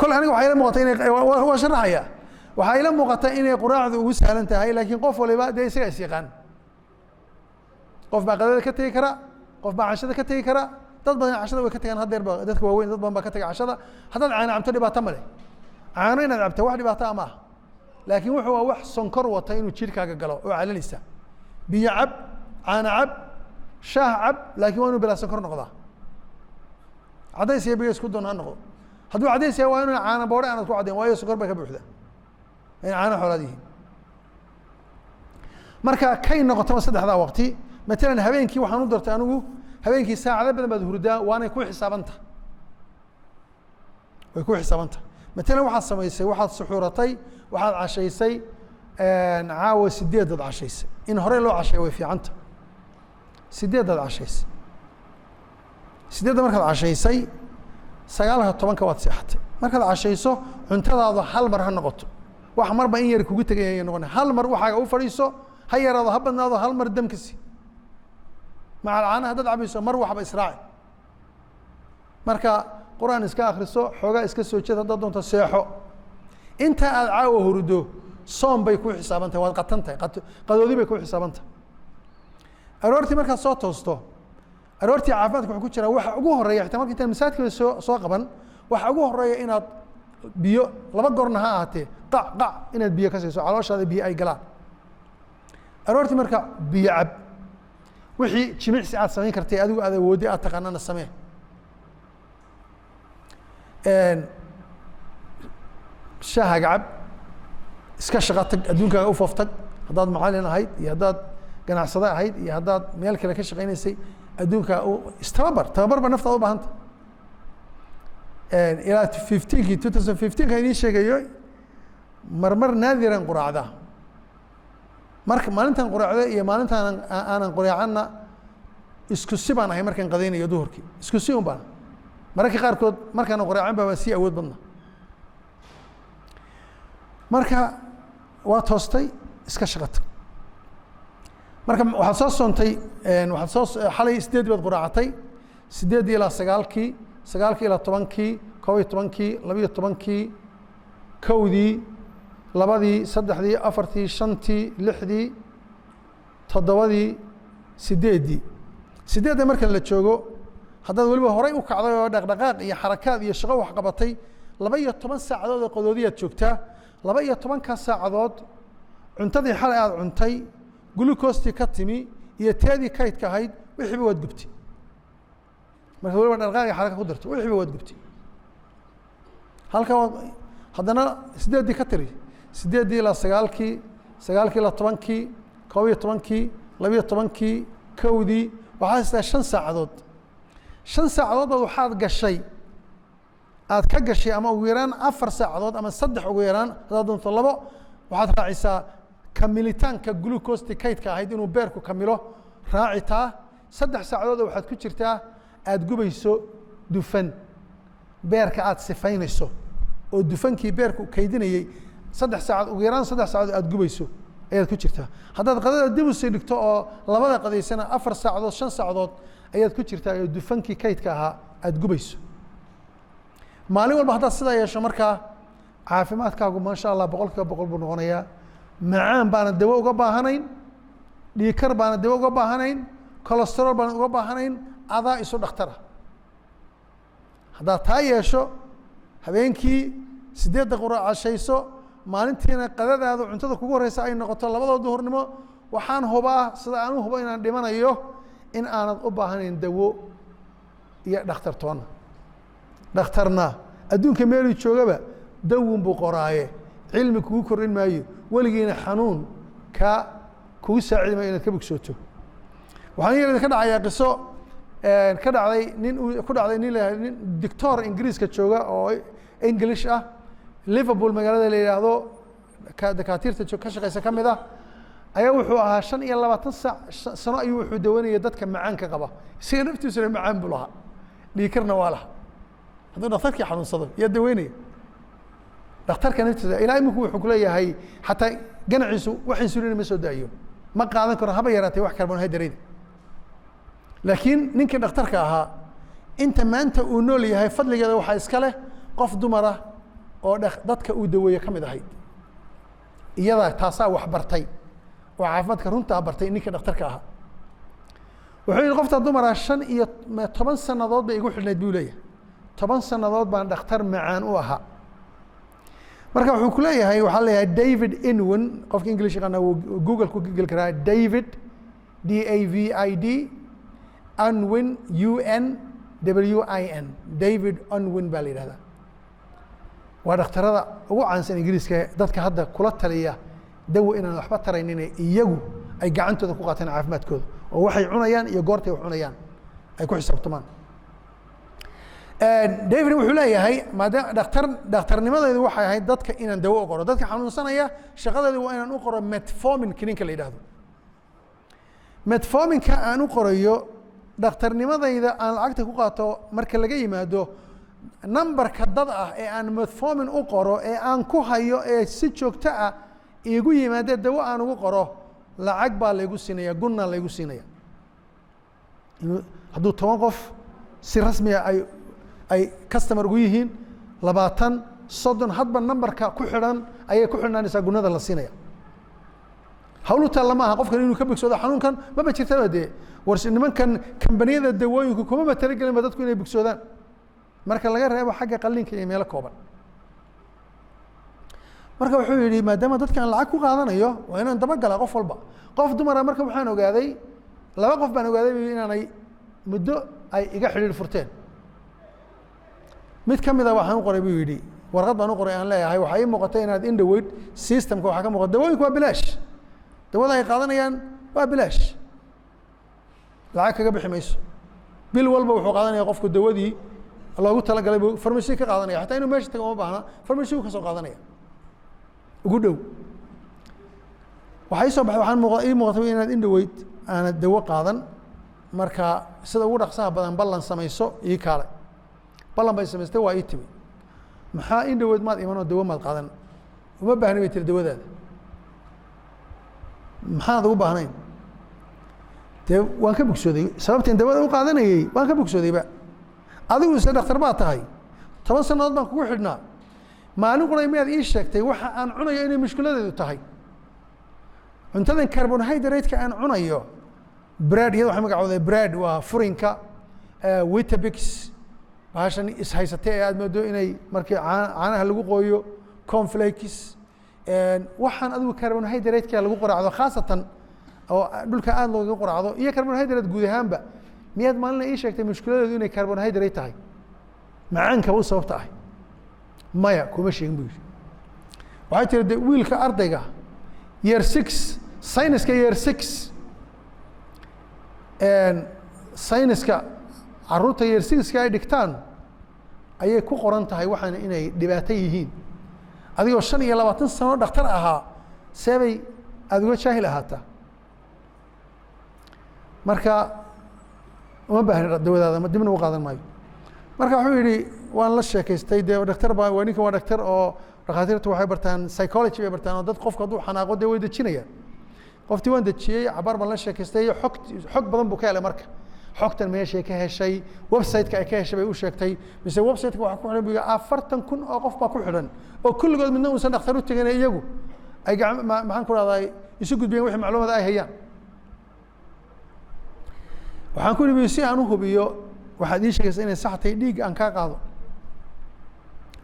kole aniga waxaa ila muuqata inay waa sharaxaya waxaa ila muuqata inay quraacdu ugu sahlan tahay laakiin qof waliba dee isaga is yaqaan qof baa qadada ka tegi kara qof baa cashada ka tegi kara dad badan cashada way ka tagaan haddeer ba dadka waaweyn dad badan baa ka taga cashada haddaad caano cabto dhibaato ma leh caano inaad cabto wax dhibaato ama ah laakiin wuxuu waa wax sonkor wata inuu jirkaaga galo oo calalisa biyo cab caano cab shaah cab laakiin waa inuu bilaa sonkor noqdaa cadays iyo biyo isku doon ha noqdo hadduu cadays yahay waa inuu caano boodhe aanad ku caddayn waayo sonkor bay ka buuxda in caano xoolaad yihiin marka kay noqotaba 3 waqti matalan habeenkii waxaan u dartay anigu habeenkii saacado badan baad hurdaa waanay ku xisaabanta way ku xisaabanta matalan waxaad samaysay waxaad suxuuratay waxaad cashaysay caawa 8 dad cashaysay in hore loo cashay way fiicanta 8 dad cashaysay 8 markaad cashaysay 9 waad seexatay markaad cashayso cuntadaadu hal mar ha noqoto wax marba in yar kugu tagay noqon hal mar waxaaga u fadhiiso ha yaraado ha badnaado hal mar damkasi مع العانة هذا عبيسو مر وحب إسرائيل مركا قرآن إسكا أخرسو حوغا إسكا سوچة هذا دون تسيحو أنت عاو هردو صوم بيكون حسابنته وقتنته قدودي بيكون حسابنته أرورتي مركا صوت توستو أرورتي عافاتك وحكو جرا وح ugu horeeya xitaa markii tan masaajidka soo qaban waxa ugu horeeya inaad biyo laba goorna ha ahaatee qac inaad biyo ka siiso calooshaada biyo ay galaan aroortii marka biyo cab wixii jimicsi aad samayn kartay adigu aad awoodday aad taqaanana samee shaahaga cab iska shaqo tag adduunkaaga u fooftag haddaad macallin ahayd iyo haddaad ganacsade ahayd iyo haddaad meel kale ka shaqaynaysay adduunkaa tababar ba naftaada u baahanta ilaa 15kii 2015ka idiin sheegayo marmar naadiran quraacda marka maalintan quraacda iyo maalintaan aanan quraacanna isku si baan ahay markaan qadaynayo duhurkii isku si un baan mararka qaarkood markaan quraacan baa sii awood badna marka waa toostay iska shaqata marka waxaad soo soontay waxaad soo xalay 8 baad quraacatay 8 ilaa 9kii 9kii ilaa 10kii 11kii 12kii 1dii 2dii 3dii 4tii 5tii 6dii 7dii 8dii 8da marka la joogo haddaad weliba horay u kacday oo dhaqdhaqaaq iyo xarakaad iyo shaqo wax qabatay 12 saacadood oo qodoodiyaad joogtaa 12ka saacadood cuntadii xalay aad cuntay glucose ka timi iyo teedii kaydka ahayd wixiiba waad gubtay marka waliba dhaqdhaqaaq iyo xaraka ku darto wixiiba waad gubtay halka haddana 8dii ka tiri 8dii ilaa 9kii 9kii ilaa 10kii 11kii 12kii 1dii waxaa haystaa 5 saacadood 5 saacadood waxaad gashay aad ka gashay ama ugu yaraan 4 saacadood ama 3 ugu yaraan haddaad doonto 2 waxaad raacisaa kamilitaanka glucose kaydka ahayd inuu beerku kamilo raacitaa 3 saacadood waxaad ku jirtaa aad gubayso dufan beerka aad sifaynayso oo dufankii beerku kaydinayay 3 saacadood ugu yaraan 3 saacadood aad gubayso ayaad ku jirtaa haddaad qadada dib u sii dhigto oo labada qadaysana 4 saacadood 5 saacadood ayaad ku jirtaa oo dufankii kaydka ahaa aad gubayso maalin walba haddaad sidaa yeesho markaa caafimaadkaagu maasha allah 100% buu noqonayaa macaan baana dawo uga baahanayn dhiikar baana dawo uga baahanayn cholesterol baana uga baahanayn adaa isu dhakhtara haddaad taa yeesho habeenkii 8 quraac cashayso maalintiina qadadaadu cuntada kugu horeysa ay noqoto 2 duhurnimo waxaan hubaa sida aan u hubo inaan dhimanayo in aanad u baahanayn dawo iyo dhakhtartoona dhakhtarna adduunka meeluu joogaba dawun buu qoraaye cilmi kugu korin maayo weligiina xanuun kugu saacidi maayo inaad ka bogsooto waxaan yeelay ka dhacayaa qiso ka dhacday nin doctor ingiriiska jooga oo English ah Liverpool magaalada la yiraahdo dakaatiirta ka shaqeysa kamid ah ayaa wuxuu ahaa 25 sano ayuu wuxuu dawanayay dadka macaanka qaba isaga naftiisuna macaan buu lahaa dhiikarna waa lahaa hadduu dhakhtarkii xanuunsado yaa daweynaya dhakhtarka naftiisa ilaa iminku wuxuu ku leeyahay xataa ganaciisu wax insulin ma soo daayo ma qaadan karo haba yaraatay wax carbohydrate laakiin ninkii dhakhtarka ahaa inta maanta uu nool yahay fadligeeda waxaa iska leh qof dumar ah oo dadka uu daweeyo ka mid ahayd iyada taasaa wax bartay oo caafimaadka runtaa bartay ninkii dhakhtarka ahaa wuxuu yidhi qofta dumar ah 15 sannadood bay igu xidhnayd buu leeyahay 10 sannadood baan dhakhtar macaan u ahaa marka wuxuu ku leeyahay waxaa leeyahay David Inwin qofka English yaqaana Google ku google karaa David DAVID Unwin UNWIN David Unwin baa la yidhahdaa waa dhakhtarada ugu caansan Ingiriiska dadka hadda kula taliya dawo inaan waxba taraynin iyagu ay gacantooda ku qaataan caafimaadkooda oo waxay cunayaan iyo goortay wax cunayaan ay ku xisaabtamaan David wuxuu leeyahay maadaama dhakhtarnimadeedu waxay ahayd dadka inaan dawo u qoro dadka xanuunsanaya shaqadeedu waa inaan u qoro metformin kiniinka la yidhaahdo metforminka aan u qorayo dhakhtarnimadayda aan lacagta ku qaato marka laga yimaado numberka dad ah ee aan metformin u qoro ee aan ku hayo ee si joogto ah iigu yimaada dawo aan ugu qoro lacag baa laygu siinaya gunna laygu siinaya hadduu 10 qof si rasmi ah ay customer ugu yihiin 20 30 hadba numberka ku xidhan ayay ku xidhnaanaysaa gunnada la siinaya hawlu taalla maaha qofkan inuu ka bogsoodo xanuunkan maba jirtaba dee nimankan kambaniyada dawooyinku kuma talagelin dadku inay bogsoodaan marka laga reebo xagga qalliinka iyo meelo kooban marka wuxuu yidhi maadaama dadkan lacag ku qaadanayo waa inaan dabagalaa qof walba qof dumara marka waxaan ogaaday laba qof baan ogaaday inaanay muddo ay iga xidhiir furteen mid ka mid ah waxaan u qoray buu yidhi warqad baan u qoray aan leeyahay waxaa ii muuqatay inaad in dhaweyd systemka waxaa ka muuqata dawooyinku waa bilaash dawada ay qaadanayaan waa bilaash lacag kaga bixi mayso bil walba wuxuu qaadanaya qofku dawadii loogu talagalay buu farmasi ka qaadanaya xataa inuu meesha tago uma baahna farmasi ka soo qaadanaya ugu dhow waxay soo baxay waxaan ii muuqatay inaad in dhaweyd aanad dawo qaadan marka sida ugu dhaqsaha badan ballan samayso ii kaale ballan bay samaystay waa ii timi maxaa in dhaweyd maad imanoo dawo maad qaadan uma baahna bay tiri dawadaada maxaad ugu baahnayn dee waan ka bogsooday sababteen dawada u qaadanayey waan ka bogsoodayba adigu ise dhakhtar baad tahay 10 sannadood baan kugu xidhnaa maalin qura miyaad ii sheegtay waxa aan cunayo inay mushkiladeedu tahay cuntadan carbohydrate-ka aan cunayo bread iyada waxay magacooday bread waa furinka weetabix bahashan is haysatay aad moodo inay markii caanaha lagu qooyo cornflakes waxaan adigu carbohydrate-ka lagu qoraacdo khaasatan oo dhulka aad looga qoraacdo iyo carbohydrate guud ahaanba miyaad maalin ii sheegtay mushkiladeedu inay carbohydrate tahay macaanka u sababta ah maya kuma sheegin buu yidhi waxay tiri de wiilka ardayga year 6 sayniska year 6 sayniska caruurta year 6 ay dhigtaan ayay ku qoran tahay waxaan inay dhibaato yihiin adigoo 25 sano dhakhtar ahaa seebay aad uga jaahil ahaataa marka uma baahna dawadaada dibna u qaadan maayo marka wuxuu yidhi waan la sheekaystay dee dhakhtar baa waa ninkan waa dhakhtar oo dhakhaatiirtu waxay bartaan psychology bay bartaan oo dad qofka hadduu xanaaqo dee way dejinayaan qoftii waan dejiyey cabaar baan la sheekaystay xog badan buu ka helay marka xogtan meeshay ka heshay website-ka ay ka heshay bay u sheegtay mise website-ka waxaa ku xidhan buu yidhi 40,000 oo qof baa ku xidhan oo kulligood midna uusan dhakhtar u tegin iyagu ay maxaan ku rahdaa isu gudbiyeen wixii macluumaad ay hayaan waxaan ku yidhi si aan u hubiyo waxaad ii sheegaysaa inay sax tahay dhiig aan kaa qaado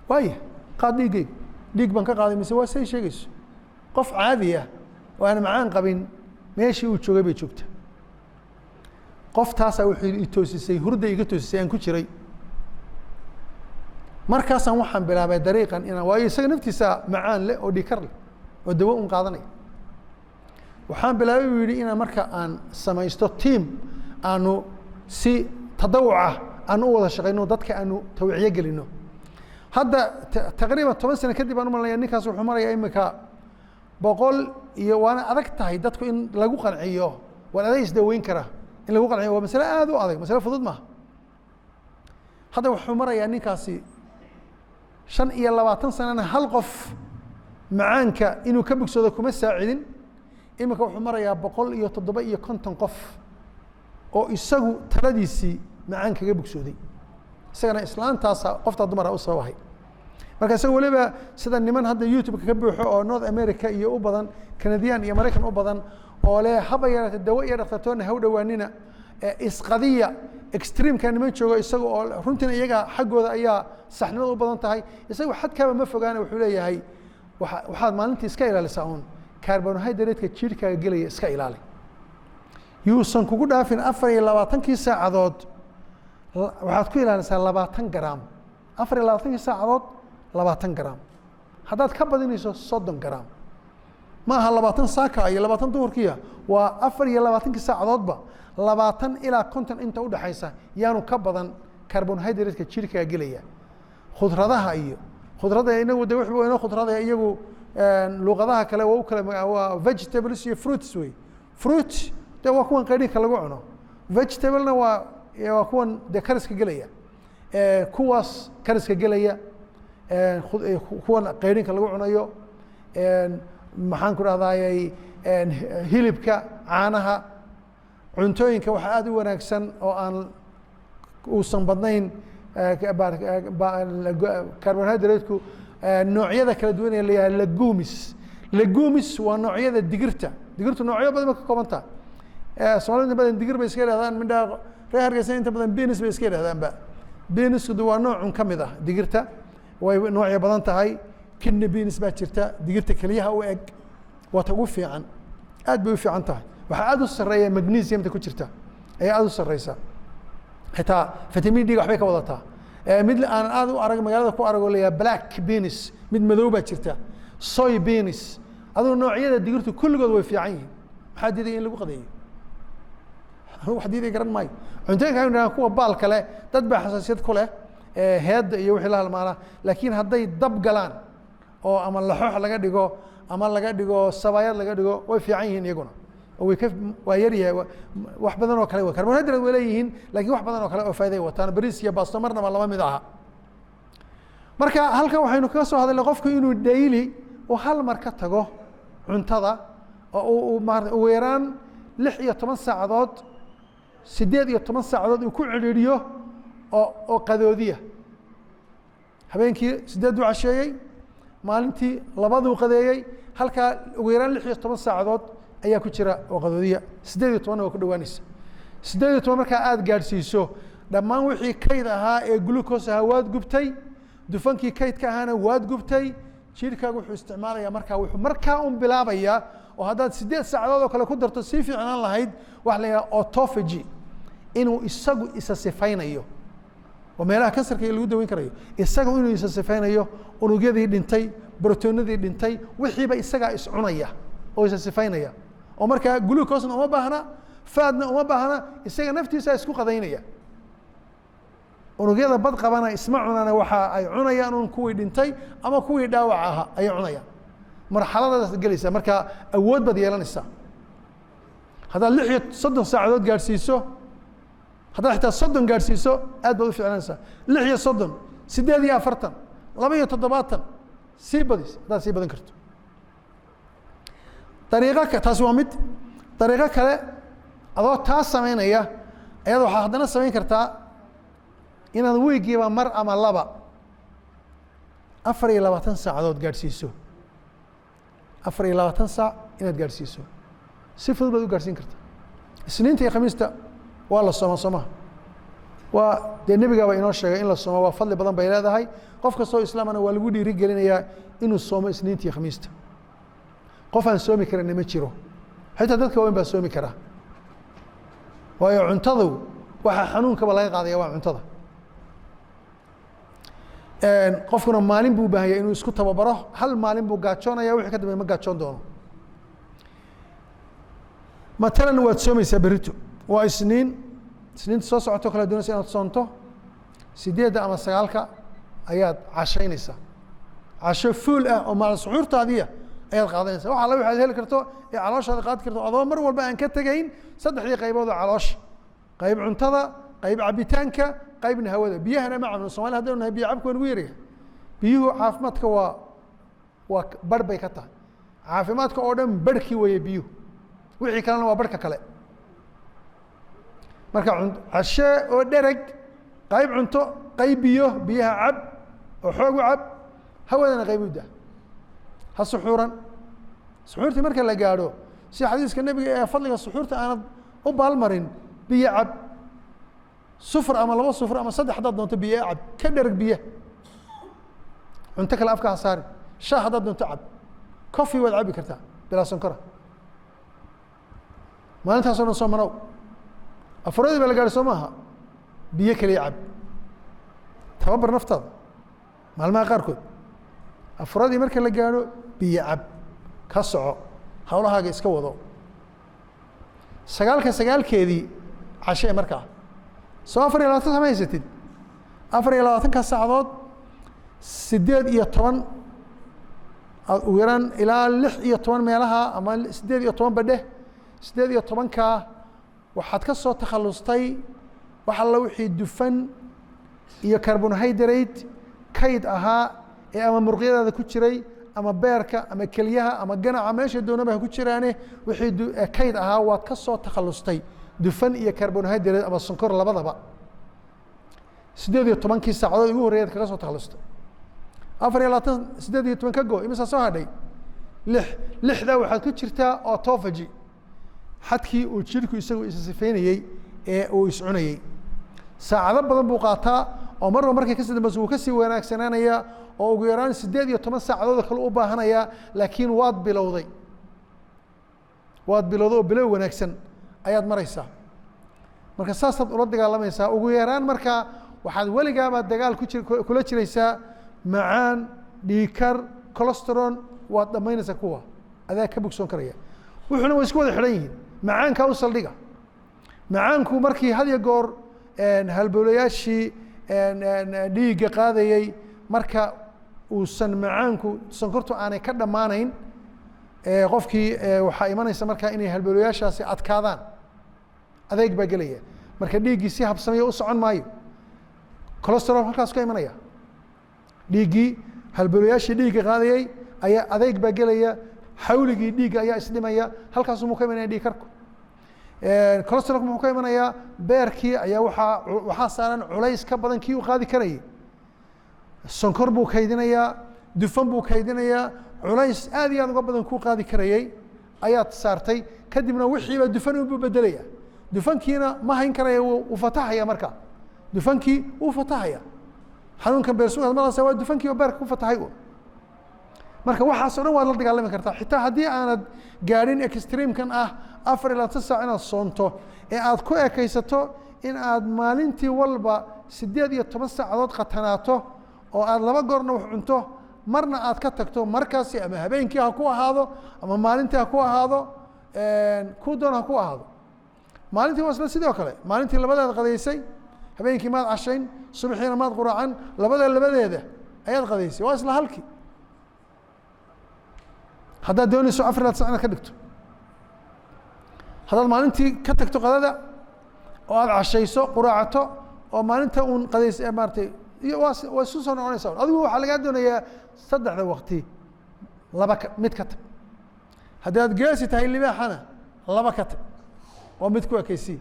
waaya qaad dhiiggayga dhiig baan ka qaaday mise waa say sheegayso qof caadi ah oo aan macaan qabin meeshii uu joogay bay joogta qoftaasaa wuxuu i toosisay hurda iga toosisay aan ku jiray markaasaan waxaan bilaabay dariiqan inaan waayo isaga naftiisa macaan leh oo dhiikar leh oo dawo un qaadanaya waxaan bilaabay buu yidhi inaan marka aan samaysto team aanu si tadawuc ah aan u wada shaqayno dadka aanu tawciyo gelino hadda taqriiban 10 sano kadib aan u malanaya ninkaas wuxuu marayaa imika 100 iyo waana adag tahay dadku in lagu qanciyo waan aday isdaweyn kara in lagu qanciyo waa mas'ala aad u adag mas'ala fudud maaha hadda wuxuu marayaa ninkaasi 25 sanana hal qof macaanka inuu ka bogsado kuma saacidin imika wuxuu marayaa 157 qof oo isagu taladiisii macaan kaga bogsooday isagana islaantaasa qofta dumara u sababahay marka isaga waliba sida niman hadda youtube ka buuxo oo North America iyo u badan Canadian iyo Mareykan u badan oo leh haba yarata dawo iyo dhakhtartoona ha u dhawaanina isqadiya extreme kan niman joogo isaga oo runtii iyaga xaggooda ayaa saxnimada u badan tahay isaga xadkaaba ma fogaana wuxuu leeyahay waxaad maalintii iska ilaalisaa uun carbohydrate-ka jirkaaga gelaya iska ilaali yuusan kugu dhaafin 24 saacadood waxaad ku ilaalisaa 20 gram 24 saacadood 20 gram haddaad ka badinayso 30 gram ma aha 20 saaka iyo 20 duhurkiya waa 24 saacadoodba 20 ilaa 50 inta u dhaxaysa yaanu ka badan carbohydrate-ka jirkaaga gelaya khudradaha iyo khudrada inagu de wuxuu inoo khudrada iyagu luqadaha kale waa u kala waa vegetables iyo fruits way fruit de waa kuwan qeydhinka lagu cuno vegetable-na waa kuwan de kariska gelaya kuwaas kariska gelaya kuwan qeydhinka lagu cunayo maxaan ku rahdaayay hilibka caanaha cuntooyinka waxaa aad u wanaagsan oo aan uusan badnayn carbohydrate-ku noocyada kala duwan ee la yidhaha legumes waa noocyada digirtu noocyo badan ba ka kooban tahay soomaalida badan digir bay iska yidhahdaan midhaa reer hargeysa inta badan beans bay iska yidhahdaanba بينس دوا نوع كمذا دقيرته ونوع بدنته هاي كن بينس باكرته دقيرته كليها وإج وتوفي عن أد بيوفي عن تاه وحادو السرية مغنيسيوم تكوتشرته أي أدو السرية حتى فيتامين دي وحبيك وضعتها مثل أنا أدو أرجع مجال كو أرجع ليه بلاك بينس مثل مذوبة كرته صوي بينس هذا النوعية دقيرته كل جود وفي عين حديدين اللي بقضيه هو حديدي قرن ماي عندك هنا كوا بالك له تتبع حساسيات كله هاد يوحي لها المعنى لكن هذي دب قلان أو أما اللحوح لقى دقو أما لقى دقو سبايات لقى دقو وفي عينهن يقولون وكيف ويريه واحد بدن وكله وكربونهيدرات وليهن لكن واحد بدن وكله فايدة وتان بريس يا باستمرنا والله ما مدعها marka halkan waxaynu kaga soo hadalnay qofku inuu daily oo hal mar ka tago cuntada oo uu weeraan 16 saacadood 18 saacadood uu ku ciriiriyo oo qadoodiya habeenkii 8 casheeyay maalintii 2 qadeeyay halka ugu yaraan 16 saacadood ayaa ku jira oo qadoodiya 18 oo ku dhawaanaysa 18 marka aad gaarsiiso dhammaan wixii kayd ahaa ee glucose ahaa waad gubtay dufankii kaydka ahaana waad gubtay jirkaagu wuxuu isticmaalayaa markaa bilaabaya oo haddaad 8 saacadood oo kale ku darto si fiican lahayd wax la yiraahdo autophagy inuu isagu isa sifaynayo oo meelaha kansarka lagu daweyn karayo isagu inuu isa sifaynayo unugyadii dhintay borotiinadii dhintay wixiiba isaga is cunaya oo isa sifaynaya oo markaa glucose uma baahna faadna uma baahna isaga naftiisa isku qadaynaya unugyada bad qabana isma cunana waxa ay cunayaan kuwii dhintay ama kuwii dhaawac aha ay cunayaan marxaladaas galaysa marka awood bad yeelanaysa hada 36 saacadood gaarsiiso hada xitaa 30 gaarsiiso aad baad u fiicnaysa 36 48 72 si badis hada si badan karto طريقه taas waa mid طريقه kale adoo taas sameynaya ayada waxa hadana sameyn kartaa inaad weegiiba mar ama laba 24 saacadood gaarsiiso 24 saac inaad gaarsiiso si fudud baad u gaarsiin kartaa isniinta iyo khamiista waa la soomaa waa de nabiga waa inoo sheegay in la soomo waa fadli badan bay leedahay qof kastoo islaamana waa lagu dhiiri gelinayaa inuu soomo isniinta iyo khamiista qof aan soomi karin ma jiro xitaa dadka weyn baa soomi kara waayo cuntadu waxa xanuunka laga qaadaya waa cuntada qofkuna maalin buu baahan yahay inuu isku tababaro hal maalin buu gaajoonaya wixii ka dambeeyay ma gaajoon doono matalan waad soomaysaa berito waa isniinta soo socoto kala doonaysa inaad soonto 8 ama 9 ayaad cashaynaysaa casho fuul ah oo maal suxuurtaadiya ayaad qaadanaysaa waxa la waxaad heli karto ee calooshaada qaad karto adoo mar walba aan ka tagayn saddexdii qaybood oo caloosha qayb cuntada qayb cabitaanka qaybna hawada biyahana ma cabno Soomaaliya hadda nahay biyo cabku ugu yaray biyuhu caafimaadka waa bar bay ka tahay caafimaadka oo dhan barkii way biyuhu wixii kalena waa barka kale marka cashe oo dhereg qayb cunto qayb biyaha cab oo xoog u cab hawadana qayb u daa ha suxuurtii marka la gaadho si xadiiska nabiga ee fadliga suxuurta aanad u baalmarin biyo cab صفر أما لو صفر أما صدق حداد دون تبي عب كدرك بيه عنتك الأفكار صار شاه حداد دون تعب كوفي والعبي كرتا بلا سكر ما أنت صار نصوم منو أفراد بلا قال صومها بيه كلي عب تببر نفتض مع الماء قاركود أفراد مركز اللي قالوا بيه عب كسعة حولها جيس كوضو سجال كذي عشاء مركز سافر إلى 3 أفر إلى 3 ساعات 8 ويران إلى 6 ميلها أما 8 بده 8 كا وحد كسر تخلصتي وحلا وحي دفن يا كربونهيدرات كيد أها أما مرغية هذا كتشري أما بيركا أما كليها أما جنا عماش الدون به كتشرانه وحي كيد أها وكسر تخلصتي دفن يا كربونهيدرات أما السكر لبضة بقى 8 كيس ساعة يقول رياض كذا تخلصت أفر يلا 8 كجو إمسا صهدي لح ذا واحد كتشرتا أوتوفاجي حدكي وتشركوا يسوي إسفيني ويسعوني ساعة بدن بوقاتها oo marba markay ka sii dambayso wuu ka sii wanaagsanaanayaa oo ugu yaraan 18 saacadood kale u baahanayaa laakiin waad bilowday oo bilow wanaagsan ayaad maraysaa marka saasaad ula dagaalamaysaa ugu yaraan marka waxaad weligaaba dagaal kula jiraysaa macaan dhiikar cholesterol waad dhammaynaysaa kuwa adaa ka bogsoon karaya wuxuuna way isku wada xidhan yihiin macaanka u saldhiga macaanku markii had iyo goor halbowlayaashii dhiigga qaadayay marka uusan macaanku sonkortu aanay ka dhammaanayn qofkii waxaa imanaysa markaa inay halbowlayaashaasi adkaadaan adeeg baa gelaya marka dhiiggii si habsamaya u socon maayo cholesterol halkaas ka imanaya dhiiggii halbowlayaashii dhiigga qaadayay ayaa adeeg baa gelaya xawligii dhiigga ayaa isdhimaya halkaas muu ka imanaya dhiig karku cholesterolku muxuu ka imanayaa beerkii ayaa waxaa saaran culays ka badan kii uu qaadi karayay sonkor buu kaydinayaa dufan buu kaydinayaa culays aad iyo aad uga badan kuu qaadi karayay ayaad saartay kadibna wixiiba dufan unbuu bedelaya dufankiina ma hayn karaya wuu fatahaya marka dufankii wuu fatahaya xanuunkan beersugaad marasa waa dufankii oo beerka ku fatahay marka waxaas oo dhan waad la dagaalami kartaa xitaa haddii aanad gaadhin extremekan ah 24 saac inaad soonto ee aad ku ekaysato in aad maalintii walba 18 saacadood qatanaato oo aad 2 goorna wax cunto marna aad ka tagto markaasi ama habeenkii ha ku ahaado ama maalintii ha ku ahaado ku doon ha ku ahaado maalintii waa isla sidoo kale maalintii labadaad qadaysay habeenkii maad cashayn subaxiina maad quraacan labadeeda ayaad qadaysay waa isla halkii haddaad doonayso 4 saac inaad ka dhigto haddaad maalintii ka tagto qadada oo aad cashayso quraacato oo maalinta uun qadaysay maartay iyo waa isu soo noqonaysaa adigu waxaa lagaa doonayaa 3 waqti mid ka tag haddii aad geesi tahay libaaxana 2 ka tag oo mid ku ekaysii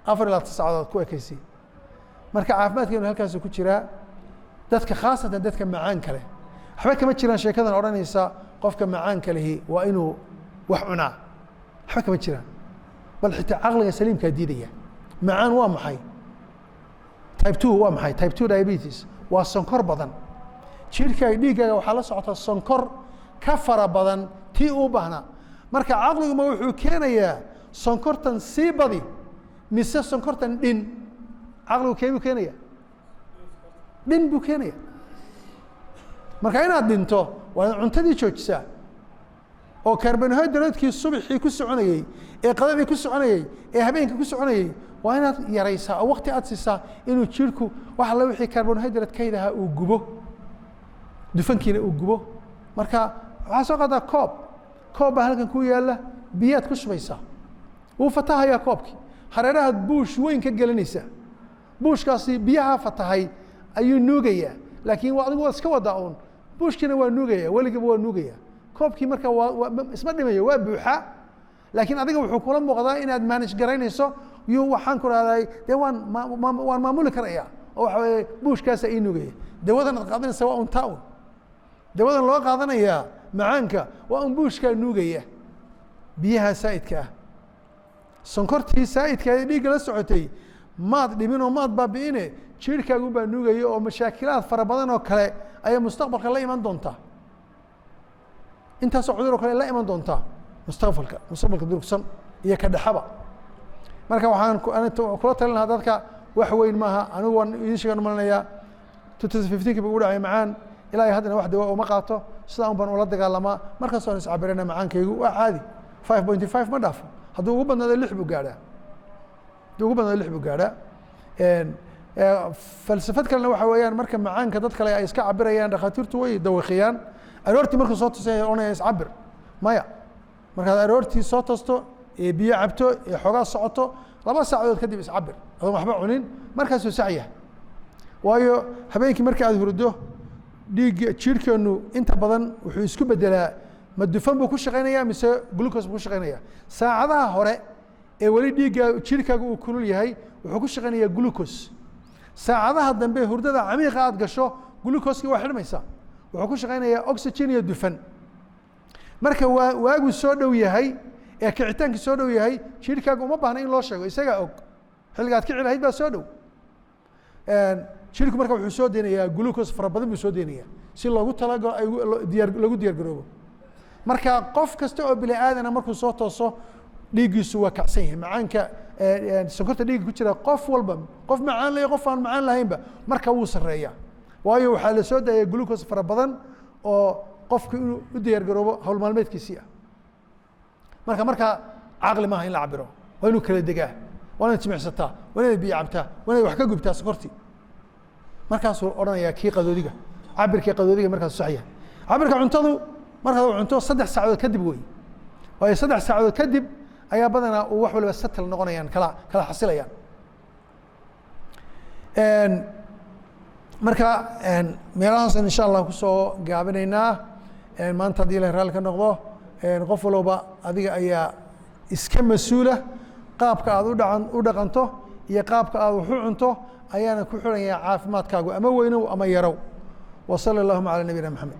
4 saacadood ku ekaysii marka caafimaadkeenu halkaasuu ku jiraa dadka khaasatan dadka macaanka leh waxba kama jiraan sheekadan odhanaysa qofka macaanka lehi waa inuu wax cunaa waxba kama jiraan bal xitaa caqliga saliimkaa diidaya macaan waa maxay type 2 waa maxay type 2 diabetes waa sonkor badan jirkaaga dhiiggaaga waxaa la socota sonkor ka fara badan tii u baahnaa marka caqliguma wuxuu keenayaa sonkortan sii badi mise sonkortan dhin caqligu keebuu keenaya dhin buu keenaya marka inaad dhinto waa cuntadii joojisaa oo carbohydrate-kii subaxii ku soconayay ee qadadii ku soconayay ee habeenkii ku soconayay waa inaad yaraysaa oo waqti aad siisaa inuu jirku wax alla wixii carbohydrate-kayda ahaa uu gubo dufankiina uu gubo marka waxaa soo qaadaa koob baa halkan ku yaalla biyaad ku shubaysaa wuu fatahayaa koobkii hareerahaad buush weyn ka gelinaysaa buushkaasi biyaha fatahay ayuu nuugayaa laakiin adigu waad iska wadaa uun buushkiina waa nuugaya weligiiba waa nuugaya koobkii marka isma dhimayo waa buuxa laakiin adiga wuxuu kula muuqdaa inaad manage garaynayso waxaan ku rahday dee waan maamuli karaya oo waxa weeye buushkaasa ii nuugaya dawadan aad qaadanaysa waa un taa un dawadan loo qaadanayaa macaanka waa un buushkaa nuugaya biyaha saa'idka ah sonkortii saa'idka ee dhiigga la socotay maad dhimin oo maad baabi'ine jirkaagu baa nuugaya oo mashaakilaad fara badan oo kale ayay mustaqbalka la iman doontaa intaasoo cudur oo kale la iman doontaa mustaqbalka durugsan iyo ka dhexaba marka waxaan kula talin lahaa dadka wax weyn maaha anigu waan idiin sheegan malinayaa 2015 buu u dhacay macaan ilaa haddana wax dawa uma qaato sidaa un baan ula dagaalamaa markaas waan iscabirana macaankaygu waa caadi 5.5 ma dhaafo hadduu ugu badnaado 6 buu gaadhaa falsafad kalena waxa weeyaan marka macaanka dad kale ay iska cabirayaan dhakhaatiirtu way dawaqiyaan aroortii markuu soo tosay oonaya iscabir maya markaad aroortii soo tosto ee biyo cabto ee xoogaa socoto 2 saacadood kadib iscabir adoon waxba cunin markaasuu sax yahay waayo habeenkii marka aad hurdo dhiigga jirkeenu inta badan wuxuu isku bedelaa ma dufan buu ku shaqaynayaa mise glucose buu ku shaqaynayaa saacadaha hore ee weli dhiigga jirkaaga uu kulul yahay wuxuu ku shaqaynayaa glucose saacadaha dambe hurdada camiiqa aad gasho glucose-kii waa xidhmaysaa wuxuu ku shaqaynayaa oxygen iyo dufan marka waagu soo dhow yahay ee kicitaankii soo dhow yahay jirkaaga uma baahna in loo sheego isagaa og xilligaad kici lahayd baa soo dhow jirku marka wuxuu soo deynayaa glucose fara badan buu soo deynayaa si loogu talagalo lagu diyaar garoobo marka qof kasta oo bini aadana markuu soo tooso dhiiggiisu waa kacsan yahay macaanka sonkorta dhiigga ku jira qof walba qof macaan leh qof aan macaan lahaynba marka wuu sareeyaa waayo waxaa la soo daaya glucose fara badan oo qofku inuu u diyaar garoobo hawl maalmeedkiisii ah marka caqli maaha in la cabiro waa inuu kala degaa waa inaad jimicsataa waa inaad biyo cabtaa waa inaad wax ka gubtaa sonkortii markaasuu odhanayaa kii qadoodiga cabirkii qadoodiga markaasuu sax yahay cabirka cuntadu markaad cunto 3 saacadood kadib wey waayo 3 saacadood kadib ayaa badanaa uu wax waliba settle noqonayaan kala xasilayaan marka meelahaas insha Allah kusoo gaabinaynaa maanta haddii la raali ka noqdo qof walba adiga ayaa iska mas-uula qaabka aad u dhaqanto iyo qaabka aad wax u cunto ayaana ku xiraya caafimaadkaagu ama weynow ama yarow wa sala allahuma calaa nabiyina maxamed